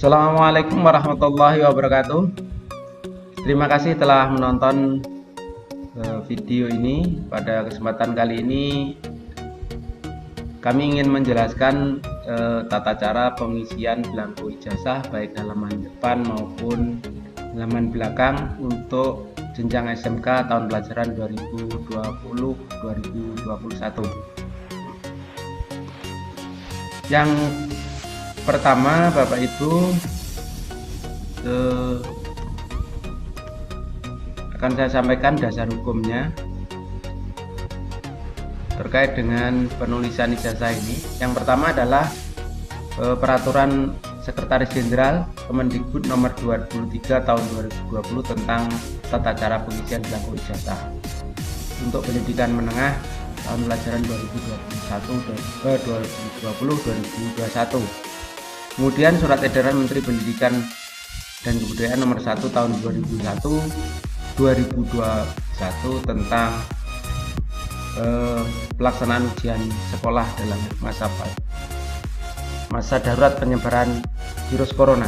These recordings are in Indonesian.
Assalamualaikum warahmatullahi wabarakatuh. Terima kasih telah menonton video ini. Pada kesempatan kali ini kami ingin menjelaskan tata cara pengisian belangko ijazah baik halaman depan maupun halaman belakang untuk jenjang SMK tahun pelajaran 2020-2021. Yang pertama, Bapak Ibu akan saya sampaikan dasar hukumnya terkait dengan penulisan ijazah ini. Yang pertama adalah peraturan Sekretaris Jenderal Kemendikbud nomor 23 tahun 2020 tentang tata cara pengisian belangko ijazah untuk pendidikan menengah tahun pelajaran 2020-2021. Kemudian surat edaran Menteri Pendidikan dan Kebudayaan nomor 1 tahun 2021 tentang pelaksanaan ujian sekolah dalam masa darurat penyebaran virus corona.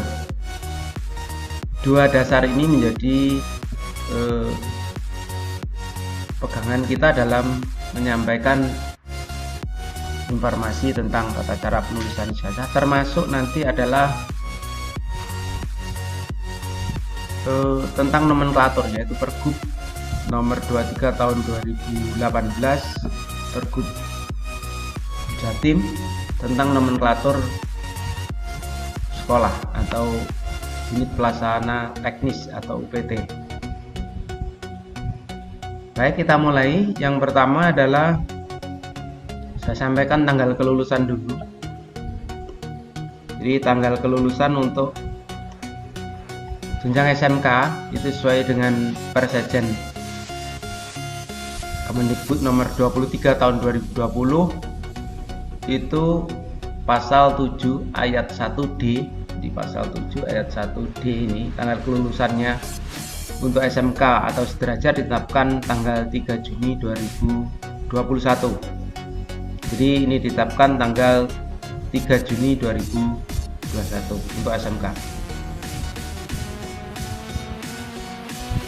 Dua dasar ini menjadi pegangan kita dalam menyampaikan informasi tentang tata cara penulisan ijazah, termasuk nanti adalah tentang nomenklatur, yaitu Pergub nomor 23 tahun 2018, Pergub Jatim tentang nomenklatur sekolah atau unit pelaksana teknis atau UPT. Baik, kita mulai. Yang pertama adalah saya sampaikan tanggal kelulusan dulu. Jadi tanggal kelulusan untuk jenjang SMK itu sesuai dengan Persejen Kemendikbud nomor 23 tahun 2020 itu pasal 7 ayat 1D. Di pasal 7 ayat 1D ini tanggal kelulusannya untuk SMK atau sederajat ditetapkan tanggal 3 Juni 2021. Jadi ini ditetapkan tanggal 3 Juni 2021 untuk SMK.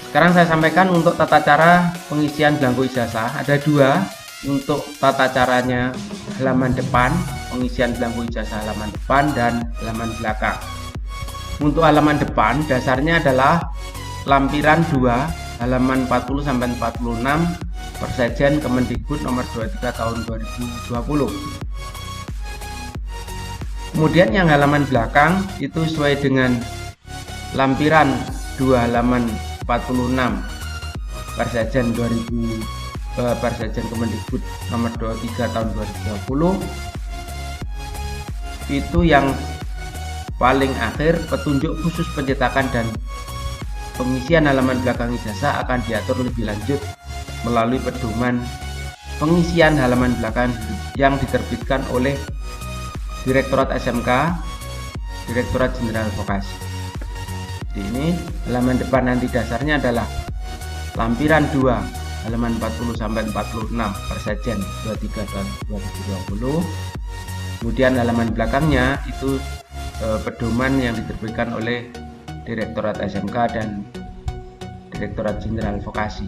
Sekarang saya sampaikan untuk tata cara pengisian belangko ijazah. Ada dua untuk tata caranya: halaman depan, pengisian belangko ijazah halaman depan, dan halaman belakang. Untuk halaman depan dasarnya adalah lampiran 2 halaman 40-46 Persejen Kemendikbud nomor 23 tahun 2020. Kemudian yang halaman belakang itu sesuai dengan lampiran 2 halaman 46 Persejen Kemendikbud nomor 23 tahun 2020. Itu yang paling akhir, petunjuk khusus pencetakan dan pengisian halaman belakang ijazah akan diatur lebih lanjut melalui pedoman pengisian halaman belakang yang diterbitkan oleh Direktorat SMK, Direktorat Jenderal Vokasi. Jadi ini halaman depan nanti dasarnya adalah lampiran 2 halaman 40-46 Persejen 23 tahun 2020. Kemudian halaman belakangnya itu pedoman yang diterbitkan oleh Direktorat SMK dan Direktorat Jenderal Vokasi.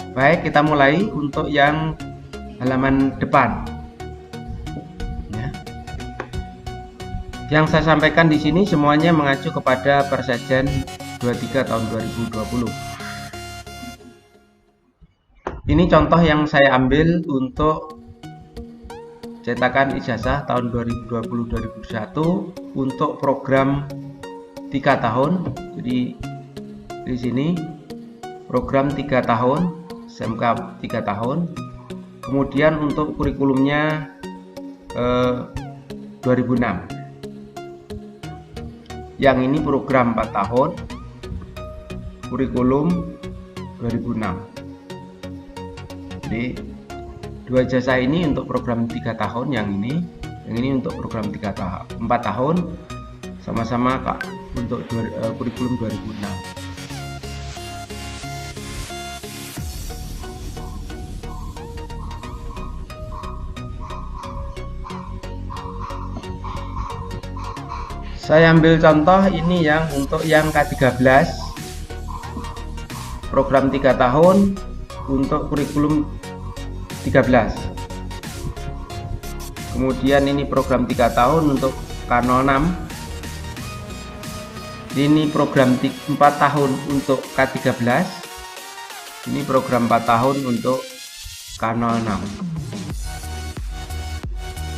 Baik, kita mulai untuk yang halaman depan. Ya. Yang saya sampaikan di sini semuanya mengacu kepada Persejen 23 tahun 2020. Ini contoh yang saya ambil untuk cetakan ijazah tahun 2020-2021 untuk program 3 tahun. Jadi di sini program 3 tahun, SMK 3 tahun. Kemudian untuk kurikulumnya 2006. Yang ini program 4 tahun, kurikulum 2006. Jadi dua jasa ini untuk program 3 tahun, yang ini untuk program 4 tahun, sama-sama Kak untuk kurikulum 2006. Saya ambil contoh ini yang untuk yang K13, program 3 tahun untuk kurikulum 13. Kemudian ini program 3 tahun untuk K06. Ini program 4 tahun untuk K13. Ini program 4 tahun untuk K06.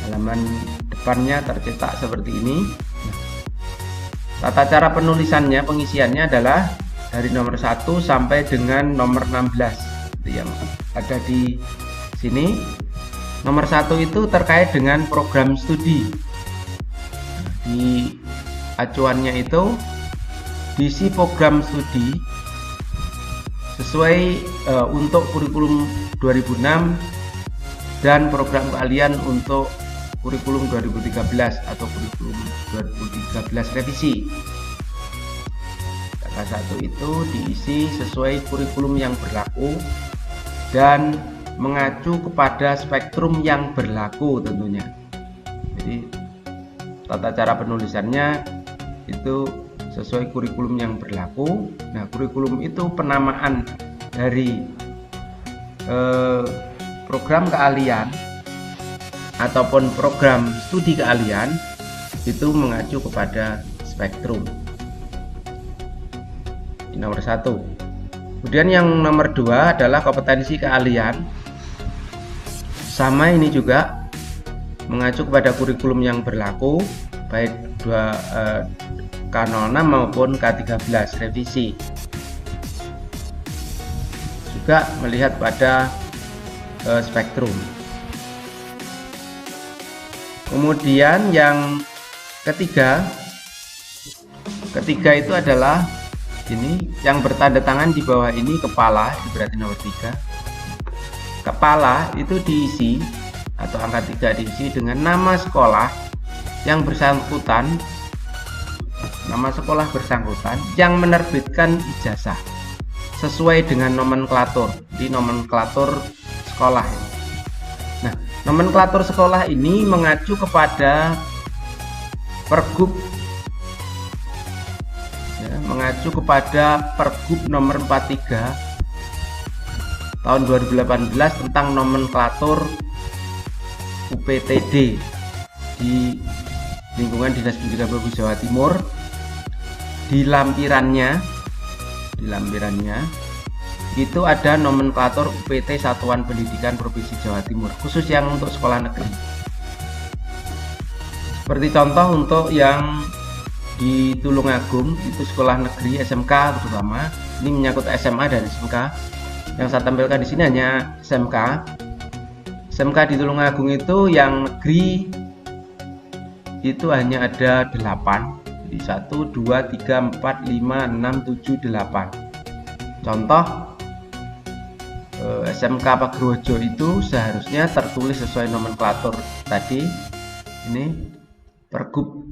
Halaman depannya tercetak seperti ini. Tata cara penulisannya, pengisiannya adalah dari nomor 1 sampai dengan nomor 16 yang ada di sini. Nomor 1 itu terkait dengan program studi. Di acuannya itu diisi program studi sesuai untuk kurikulum 2006 dan program keahlian untuk kurikulum 2013 atau kurikulum 2013 revisi. Kata 1 itu diisi sesuai kurikulum yang berlaku dan mengacu kepada spektrum yang berlaku tentunya. Jadi tata cara penulisannya itu sesuai kurikulum yang berlaku. Nah, kurikulum itu penamaan dari program keahlian ataupun program studi keahlian itu mengacu kepada spektrum. Ini nomor 1. Kemudian yang nomor 2 adalah kompetensi keahlian. Sama, ini juga mengacu kepada kurikulum yang berlaku baik K06 maupun K13 revisi. Juga melihat pada spektrum. Kemudian yang ketiga itu adalah ini yang bertanda tangan di bawah ini, kepala, itu berarti nomor 3. Kepala itu diisi atau angka 3 diisi dengan nama sekolah yang bersangkutan, nama sekolah bersangkutan yang menerbitkan ijazah sesuai dengan nomenklatur di nomenklatur sekolah. Nah, nomenklatur sekolah ini mengacu kepada Pergub ya, mengacu kepada Pergub nomor 43 tahun 2018 tentang nomenklatur UPTD di lingkungan Dinas Pendidikan Provinsi Jawa Timur. Di lampirannya itu ada nomenklatur UPT Satuan Pendidikan Provinsi Jawa Timur, khusus yang untuk sekolah negeri. Seperti contoh untuk yang di Tulungagung itu sekolah negeri SMK terutama, ini menyangkut SMA dan SMK. Yang saya tampilkan di sini hanya SMK. SMK di Tulungagung itu yang negeri itu hanya ada 8. Jadi 1, 2, 3, 4, 5, 6, 7, 8. Contoh SMK Pagerwojo itu seharusnya tertulis sesuai nomenklatur tadi. Ini Pergub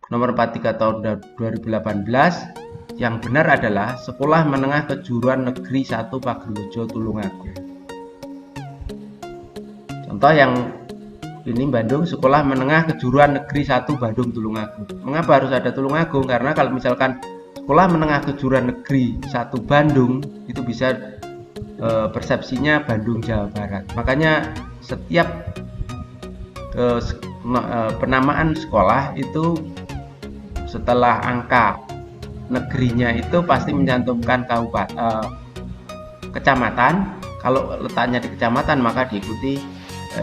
nomor 43 tahun 2018. Yang benar adalah Sekolah Menengah Kejuruan Negeri 1 Pagerwojo Tulungagung. Contoh yang ini Bandung, Sekolah Menengah Kejuruan Negeri 1 Bandung Tulungagung. Mengapa harus ada Tulungagung? Karena kalau misalkan Sekolah Menengah Kejuruan Negeri 1 Bandung itu bisa persepsinya Bandung Jawa Barat. Makanya setiap penamaan sekolah itu setelah angka negerinya itu pasti mencantumkan kecamatan. Kalau letaknya di kecamatan maka diikuti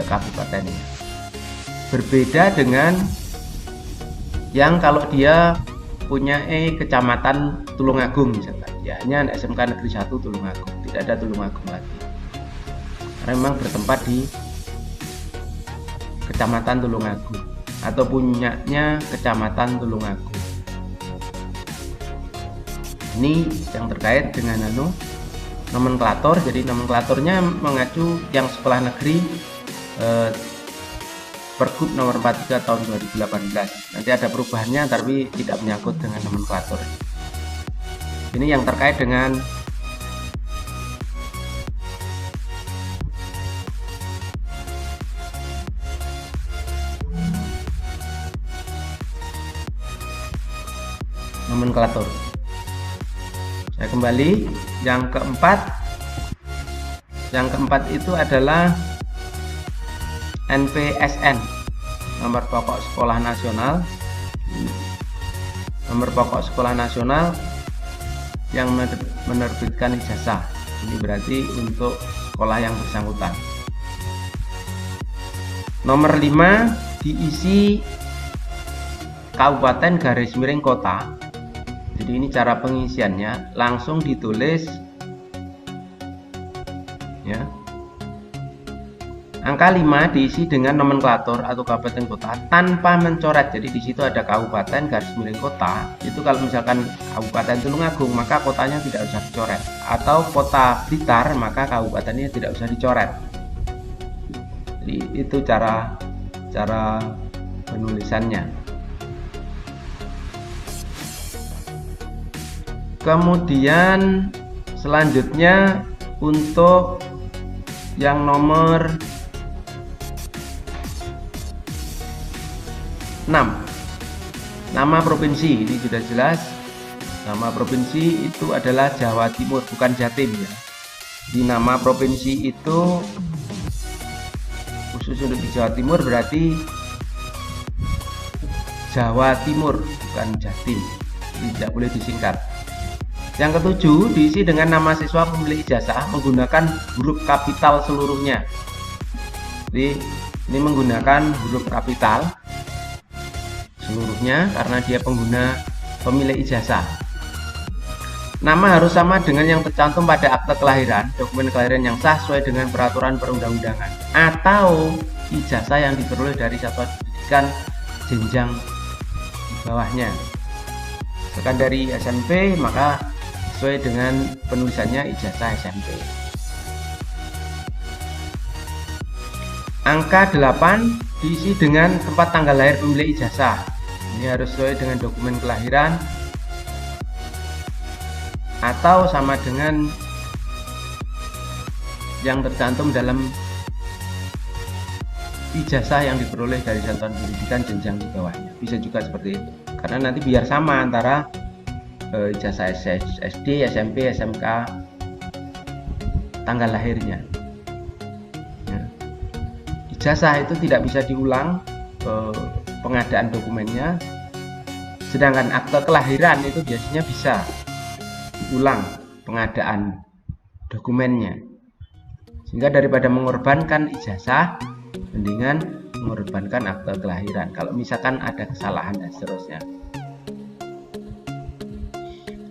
kabupatennya. Berbeda dengan yang kalau dia punya kecamatan Tulungagung misalkan, ya hanya SMK Negeri 1 Tulungagung, tidak ada Tulungagung lagi karena memang bertempat di kecamatan Tulungagung atau punyanya kecamatan Tulungagung. Ini yang terkait dengan nomenklatur. Jadi nomenklaturnya mengacu yang sekolah negeri Pergub nomor 43 tahun 2018. Nanti ada perubahannya tapi tidak menyangkut dengan nomenklatur. Ini yang terkait dengan nomenklatur. Saya kembali yang keempat. Yang keempat itu adalah NPSN, nomor pokok sekolah nasional. Nomor pokok sekolah nasional yang menerbitkan ijazah. Ini berarti untuk sekolah yang bersangkutan. Nomor 5 diisi kabupaten garis miring kota. Jadi ini cara pengisiannya, langsung ditulis ya. Angka 5 diisi dengan nomenklatur atau kabupaten kota tanpa mencoret. Jadi di situ ada kabupaten garis miring kota. Itu kalau misalkan Kabupaten Tulungagung maka kotanya tidak usah dicoret. Atau Kota Blitar maka kabupatennya tidak usah dicoret. Jadi itu cara penulisannya. Kemudian selanjutnya untuk yang nomor 6, nama provinsi. Ini sudah jelas, nama provinsi itu adalah Jawa Timur, bukan Jatim ya. Di nama provinsi itu khusus untuk di Jawa Timur berarti Jawa Timur, bukan Jatim. Tidak boleh disingkat. Yang ketujuh, diisi dengan nama siswa pemilik ijazah menggunakan huruf kapital seluruhnya. Jadi ini menggunakan huruf kapital seluruhnya karena dia pengguna pemilik ijazah. Nama harus sama dengan yang tercantum pada akte kelahiran, dokumen kelahiran yang sah sesuai dengan peraturan perundang-undangan, atau ijazah yang diperoleh dari satuan pendidikan jenjang di bawahnya. Misalkan dari SMP maka sesuai dengan penulisannya ijazah SMP. Angka 8 diisi dengan tempat tanggal lahir pemilik ijazah. Ini harus sesuai dengan dokumen kelahiran atau sama dengan yang tercantum dalam ijazah yang diperoleh dari satuan pendidikan jenjang di bawahnya. Bisa juga seperti itu. Karena nanti biar sama antara ijazah SD, SMP, SMK, tanggal lahirnya. Ijazah itu tidak bisa diulang pengadaan dokumennya, sedangkan akte kelahiran itu biasanya bisa diulang pengadaan dokumennya. Sehingga daripada mengorbankan ijazah, mendingan mengorbankan akte kelahiran kalau misalkan ada kesalahan dan seterusnya.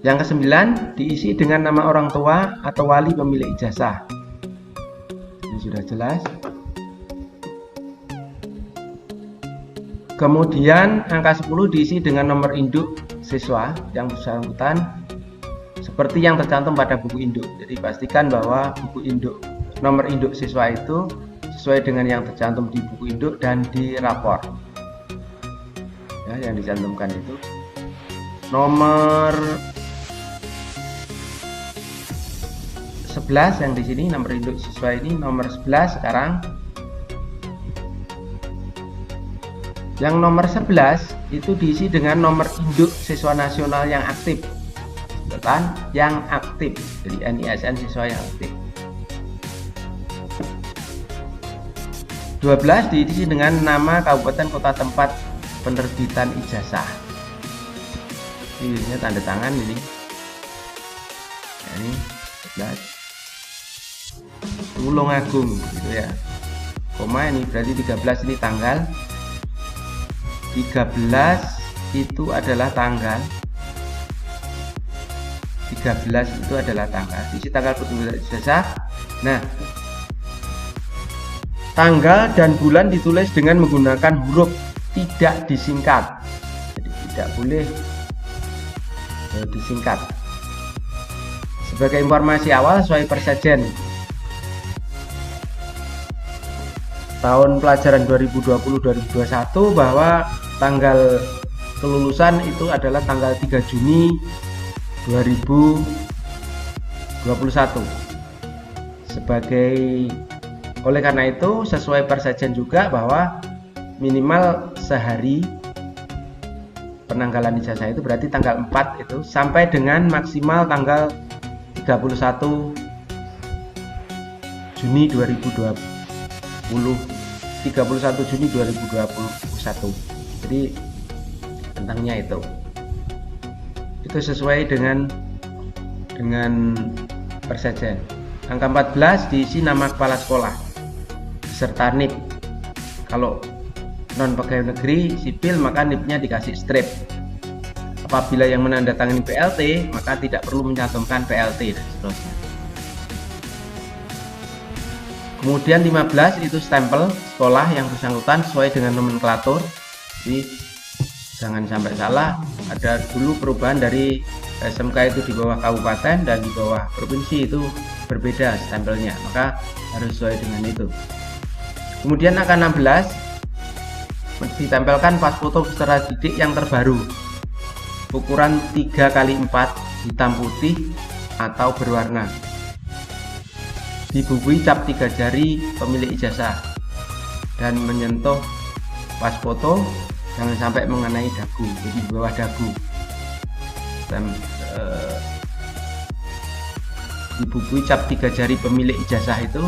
Yang ke-9 diisi dengan nama orang tua atau wali pemilik ijazah. Ini sudah jelas. Kemudian angka 10 diisi dengan nomor induk siswa yang bersangkutan seperti yang tercantum pada buku induk. Jadi pastikan bahwa buku induk, nomor induk siswa itu sesuai dengan yang tercantum di buku induk dan di rapor ya, yang dicantumkan itu. Nomor 11 yang di sini, nomor induk siswa ini nomor 11 sekarang. Yang nomor 11 itu diisi dengan nomor induk siswa nasional yang aktif. Betul? Yang aktif. Jadi NISN siswa yang aktif. 12 diisi dengan nama kabupaten kota tempat penerbitan ijazah. Ini tanda tangan ini. Ini 11. Tulungagung gitu ya. Koma ini berarti 13 ini tanggal. 13 itu adalah tanggal. 13 itu adalah tanggal. Isi tanggal penerbitan ijazah. Nah, tanggal dan bulan ditulis dengan menggunakan huruf tidak disingkat. Jadi tidak boleh disingkat. Sebagai informasi awal sesuai persejen tahun pelajaran 2020-2021 bahwa tanggal kelulusan itu adalah tanggal 3 Juni 2021. Oleh karena itu sesuai persejen juga bahwa minimal sehari penanggalan ijazah itu berarti tanggal 4 itu sampai dengan maksimal tanggal 31 Juni 2020 31 Juni 2021. Jadi tentangnya itu sesuai dengan persejen. Angka 14 diisi nama kepala sekolah beserta NIP. Kalau non pegawai negeri sipil maka NIP-nya dikasih strip. Apabila yang menandatangani PLT maka tidak perlu mencantumkan PLT dan seterusnya. Kemudian 15 itu stempel sekolah yang bersangkutan sesuai dengan nomenklatur. Jadi jangan sampai salah, ada dulu perubahan dari SMK itu di bawah kabupaten dan di bawah provinsi itu berbeda stempelnya, maka harus sesuai dengan itu. Kemudian angka 16 ditempelkan pas foto peserta didik yang terbaru, ukuran 3x4 hitam putih atau berwarna, dibubuhi cap 3 jari pemilik ijazah dan menyentuh pas foto jangan sampai mengenai dagu, jadi di bawah dagu. Dan dibubuhi cap 3 jari pemilik ijazah itu,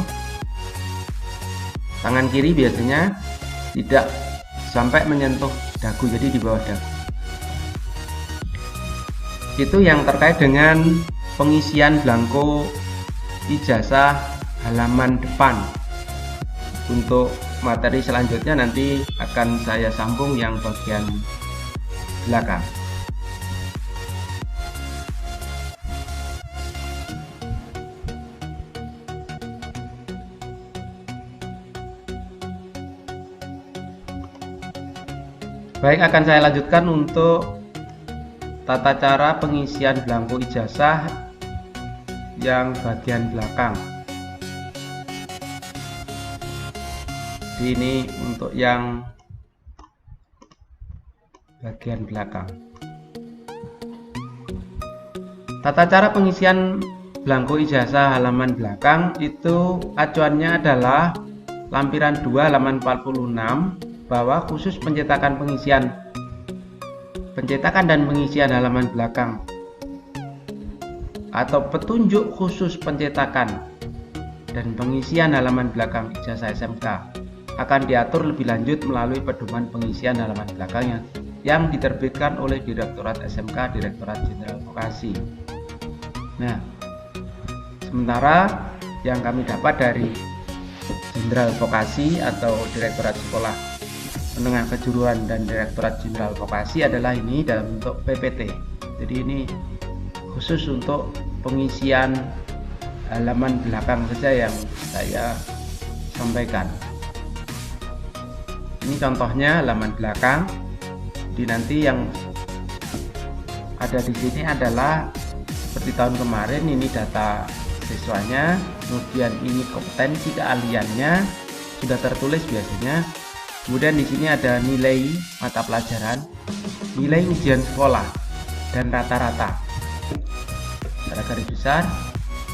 tangan kiri biasanya tidak sampai menyentuh dagu, jadi di bawah dagu. Itu yang terkait dengan pengisian belangko ijazah halaman depan. Untuk materi selanjutnya nanti akan saya sambung yang bagian belakang. Baik, akan saya lanjutkan untuk tata cara pengisian belangko ijazah yang bagian belakang. Ini untuk yang bagian belakang. Tata cara pengisian belangko ijazah halaman belakang itu acuannya adalah lampiran 2 halaman 46, bahwa khusus pencetakan dan pengisian halaman belakang atau petunjuk khusus pencetakan dan pengisian halaman belakang ijazah SMK akan diatur lebih lanjut melalui pedoman pengisian halaman belakang yang diterbitkan oleh Direktorat SMK, Direktorat Jenderal Vokasi. Nah, sementara yang kami dapat dari Jenderal Vokasi atau Direktorat Sekolah Menengah Kejuruan dan Direktorat Jenderal Vokasi adalah ini dalam bentuk PPT. Jadi ini khusus untuk pengisian halaman belakang saja yang saya sampaikan. Ini contohnya halaman belakang. Jadi nanti yang ada di sini adalah seperti tahun kemarin, ini data siswanya, kemudian ini kompetensi keahliannya sudah tertulis biasanya. Kemudian di sini ada nilai mata pelajaran, nilai ujian sekolah dan rata-rata. Secara garis besar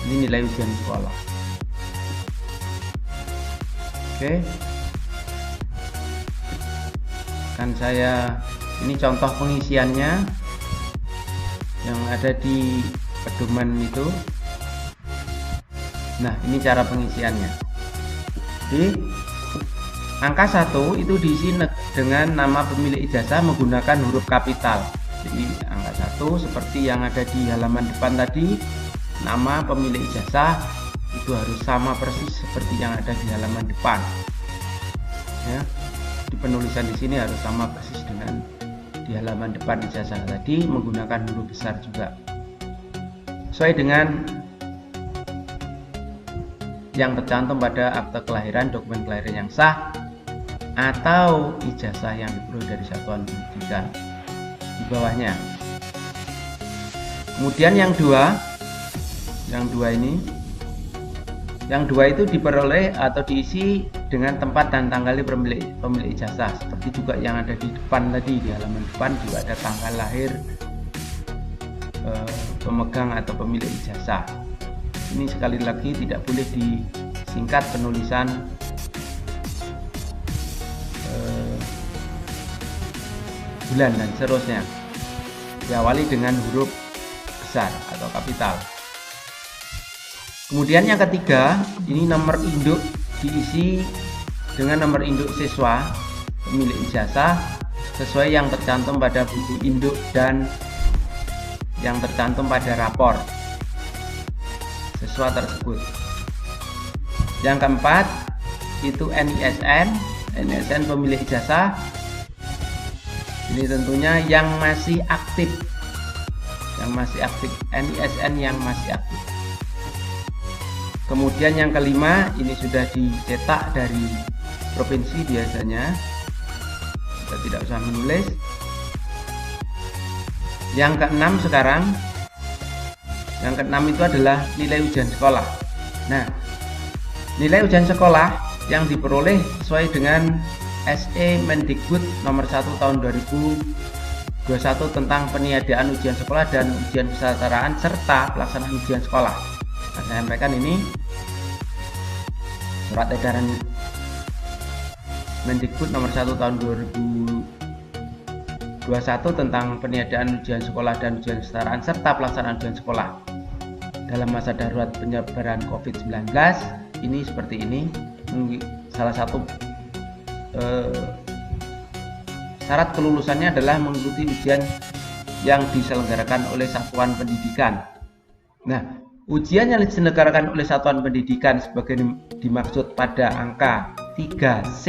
ini nilai ujian sekolah. Oke. Kan saya ini contoh pengisiannya yang ada di pedoman itu. Nah, ini cara pengisiannya. Di angka 1 itu diisi dengan nama pemilik ijazah menggunakan huruf kapital. Jadi angka 1 seperti yang ada di halaman depan tadi, nama pemilik ijazah itu harus sama persis seperti yang ada di halaman depan. Ya. Di penulisan di sini harus sama persis dengan di halaman depan ijazah tadi, menggunakan huruf besar juga sesuai dengan yang tercantum pada akte kelahiran, dokumen kelahiran yang sah atau ijazah yang diperoleh dari satuan pendidikan di bawahnya. Kemudian yang dua ini, yang dua itu diperoleh atau diisi dengan tempat dan tanggal pemilik ijazah, seperti juga yang ada di depan tadi. Di halaman depan juga ada tanggal lahir pemegang atau pemilik ijazah. Ini sekali lagi tidak boleh disingkat penulisan bulan dan seterusnya. diawali dengan huruf besar atau kapital. Kemudian yang ketiga, ini nomor induk diisi dengan nomor induk siswa pemilik ijazah sesuai yang tercantum pada buku induk dan yang tercantum pada rapor siswa tersebut. Yang keempat itu NISN pemilik ijazah. Ini tentunya yang masih aktif, NISN yang masih aktif. Kemudian yang kelima, ini sudah dicetak dari provinsi biasanya, kita tidak usah menulis. Yang keenam sekarang, yang keenam itu adalah nilai ujian sekolah. Nah, nilai ujian sekolah yang diperoleh sesuai dengan SE Mendikbud nomor 1 tahun 2021 tentang peniadaan ujian sekolah dan ujian kesetaraan serta pelaksanaan ujian sekolah. Nah, saya sampaikan ini surat edaran Mendikbud nomor 1 tahun 2021 tentang peniadaan ujian sekolah dan ujian kesetaraan serta pelaksanaan ujian sekolah dalam masa darurat penyebaran COVID-19. Ini seperti ini. Salah satu syarat kelulusannya adalah mengikuti ujian yang diselenggarakan oleh satuan pendidikan. Nah, ujian yang diselenggarakan oleh satuan pendidikan sebagai dimaksud pada angka 3C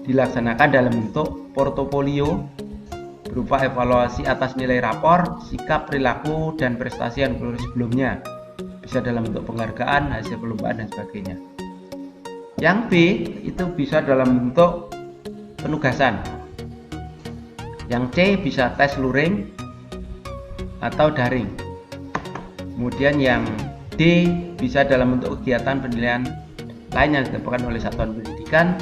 dilaksanakan dalam bentuk portofolio berupa evaluasi atas nilai rapor, sikap, perilaku, dan prestasi yang sebelumnya. Bisa dalam bentuk penghargaan, hasil perlombaan, dan sebagainya. Yang B itu bisa dalam bentuk penugasan. Yang C bisa tes luring atau daring. Kemudian yang D bisa dalam bentuk kegiatan penilaian lain yang dilakukan oleh satuan pendidikan.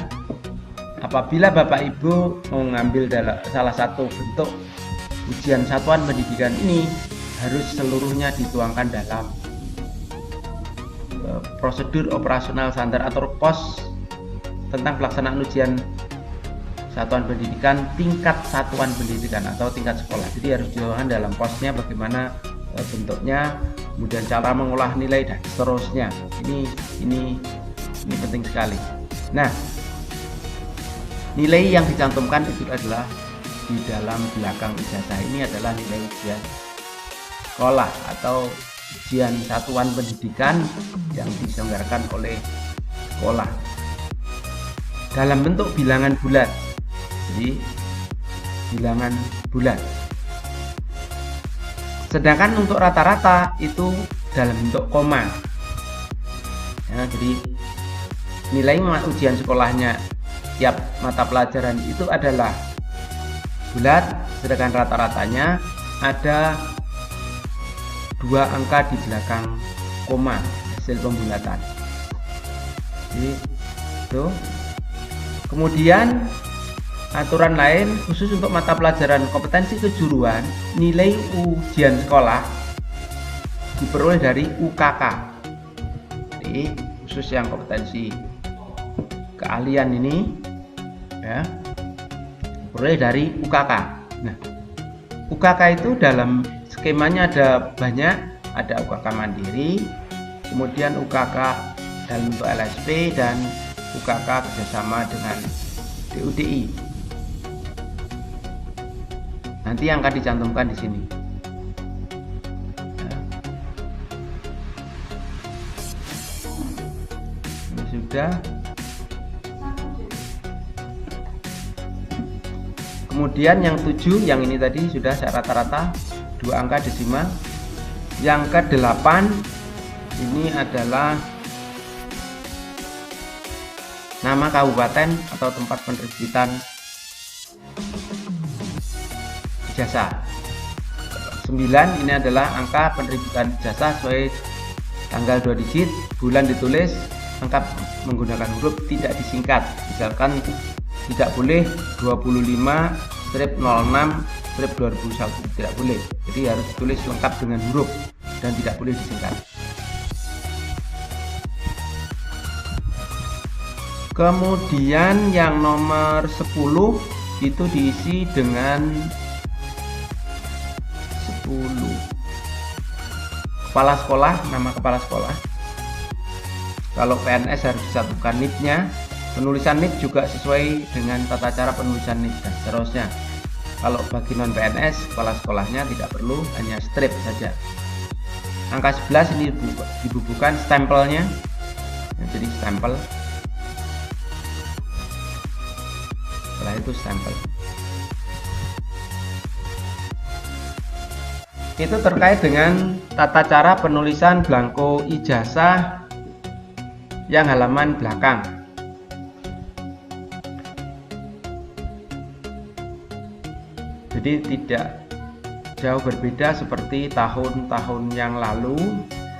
Apabila Bapak Ibu mengambil salah satu bentuk ujian satuan pendidikan ini, harus seluruhnya dituangkan dalam prosedur operasional standar atau POS tentang pelaksanaan ujian satuan pendidikan tingkat satuan pendidikan atau tingkat sekolah. Jadi harus dituangkan dalam POS-nya bagaimana bentuknya, kemudian cara mengolah nilai dan seterusnya. Ini penting sekali. Nah, nilai yang dicantumkan itu adalah di dalam belakang ijazah ini adalah nilai ujian sekolah atau ujian satuan pendidikan yang diselenggarakan oleh sekolah dalam bentuk bilangan bulat. Jadi bilangan bulat. Sedangkan untuk rata-rata itu dalam bentuk koma. Ya, jadi nilai ujian sekolahnya tiap mata pelajaran itu adalah bulat, sedangkan rata-ratanya ada 2 angka di belakang koma hasil pembulatan. Jadi itu. Kemudian aturan lain khusus untuk mata pelajaran kompetensi kejuruan, nilai ujian sekolah diperoleh dari UKK. Jadi khusus yang kompetensi keahlian ini ya, diperoleh dari UKK. Nah, UKK itu dalam skemanya ada banyak, ada UKK mandiri, kemudian UKK dalam bentuk LSP, dan UKK kerjasama dengan DUDI. Nanti yang akan dicantumkan di sini. Nah, ini sudah. Kemudian yang 7, yang ini tadi sudah rata-rata 2 angka desimal. Yang ke-8 ini adalah nama kabupaten atau tempat penerbitan ijazah. 9 ini adalah angka penerbitan ijazah sesuai tanggal 2 digit, bulan ditulis, lengkap menggunakan huruf, tidak disingkat. Misalkan tidak boleh 25/06/2001, tidak boleh. Jadi harus ditulis lengkap dengan huruf dan tidak boleh disingkat. Kemudian yang nomor 10 itu diisi dengan 10. Kepala sekolah, nama kepala sekolah. Kalau PNS harus disatukan NIP-nya. Penulisan NIP juga sesuai dengan tata cara penulisan NIP dan seterusnya. Kalau bagi non PNS, kepala sekolahnya tidak perlu, hanya strip saja. Angka 11 ini dibubuhkan stempelnya, jadi stempel. Setelah itu stempel. Itu terkait dengan tata cara penulisan blanko ijazah yang halaman belakang. Jadi tidak jauh berbeda seperti tahun-tahun yang lalu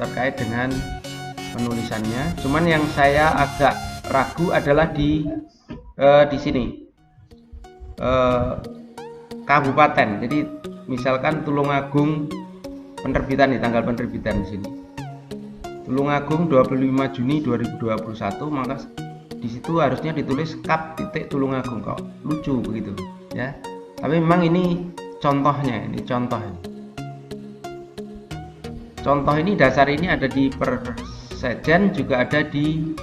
terkait dengan penulisannya. Cuman yang saya agak ragu adalah di sini kabupaten. Jadi misalkan Tulungagung penerbitan di tanggal penerbitan di sini. Tulungagung 25 Juni 2021, maka di situ harusnya ditulis Kap titik Tulungagung, kok lucu begitu ya. Tapi memang ini contohnya, ini contoh. Contoh ini dasar ini ada di Persejen, juga ada di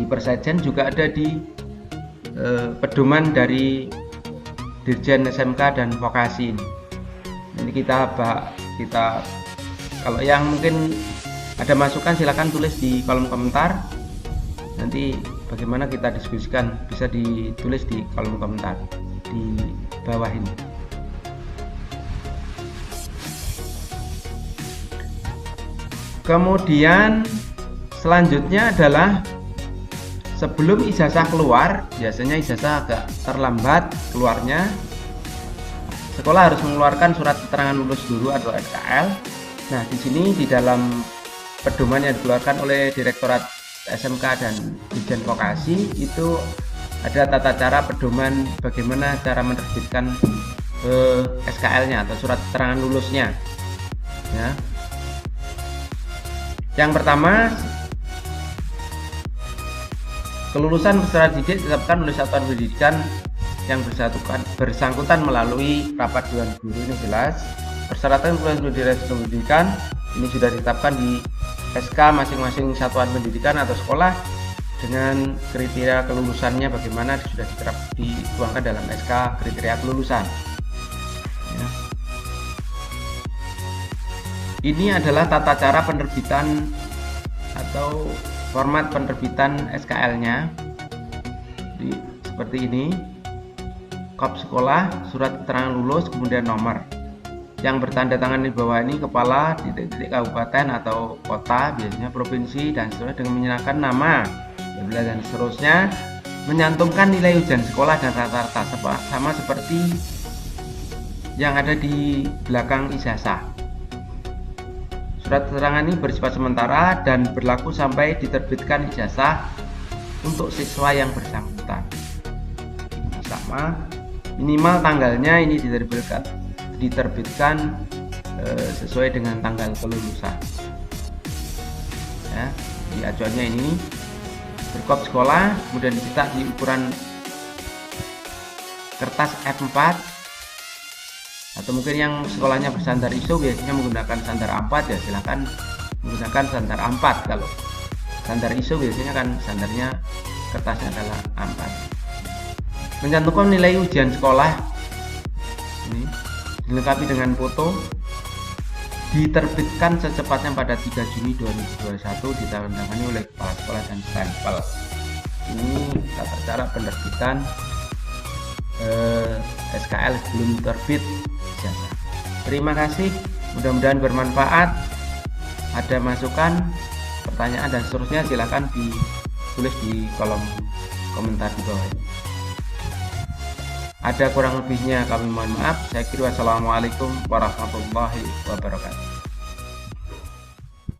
Persejen, juga ada di pedoman dari Dirjen SMK dan Vokasi. Ini kita kalau yang mungkin ada masukan silakan tulis di kolom komentar. Nanti bagaimana kita diskusikan, bisa ditulis di kolom komentar di bawah ini. Kemudian selanjutnya adalah sebelum ijazah keluar, biasanya ijazah agak terlambat keluarnya, sekolah harus mengeluarkan surat keterangan lulus dulu atau SKL. Nah, di sini di dalam pedoman yang dikeluarkan oleh Direktorat SMK dan Dirjen Vokasi itu ada tata cara pedoman bagaimana cara menerbitkan SKL-nya atau surat keterangan lulusnya ya. Yang pertama, kelulusan peserta didik ditetapkan oleh satuan pendidikan yang bersangkutan melalui rapat dewan guru, ini jelas. Persyaratan kelulusan pendidikan ini sudah ditetapkan di SK masing-masing satuan pendidikan atau sekolah dengan kriteria kelulusannya bagaimana sudah dituangkan dalam SK kriteria kelulusan ya. Ini adalah tata cara penerbitan atau format penerbitan SKL-nya seperti ini. Kop sekolah, surat keterangan lulus, kemudian nomor. Yang bertanda tangan di bawah ini kepala titik-titik kabupaten atau kota, biasanya provinsi, dan seterusnya, dengan menyerahkan nama dan seterusnya, menyantumkan nilai ujian sekolah dan rata-rata sama seperti yang ada di belakang ijazah. Surat keterangan ini bersifat sementara dan berlaku sampai diterbitkan ijazah untuk siswa yang bersangkutan. Sama, minimal tanggalnya ini diterbitkan sesuai dengan tanggal kelulusan ya. Di acuannya ini berkop sekolah, kemudian dicetak di ukuran kertas F4, atau mungkin yang sekolahnya bersandar ISO biasanya menggunakan standar A4 ya, silahkan menggunakan standar A4. Kalau standar ISO biasanya kan standarnya kertasnya adalah A4. Mencantumkan nilai ujian sekolah ini dilengkapi dengan foto, diterbitkan secepatnya pada 3 Juni 2021, ditandatangani oleh kepala sekolah dan stempel. Ini tata cara penerbitan SKL sebelum terbit ijazah. Terima kasih, mudah-mudahan bermanfaat. Ada masukan, pertanyaan dan seterusnya silakan ditulis di kolom komentar di bawah ini. Ada kurang lebihnya kami mohon maaf. Saya kira wassalamualaikum warahmatullahi wabarakatuh.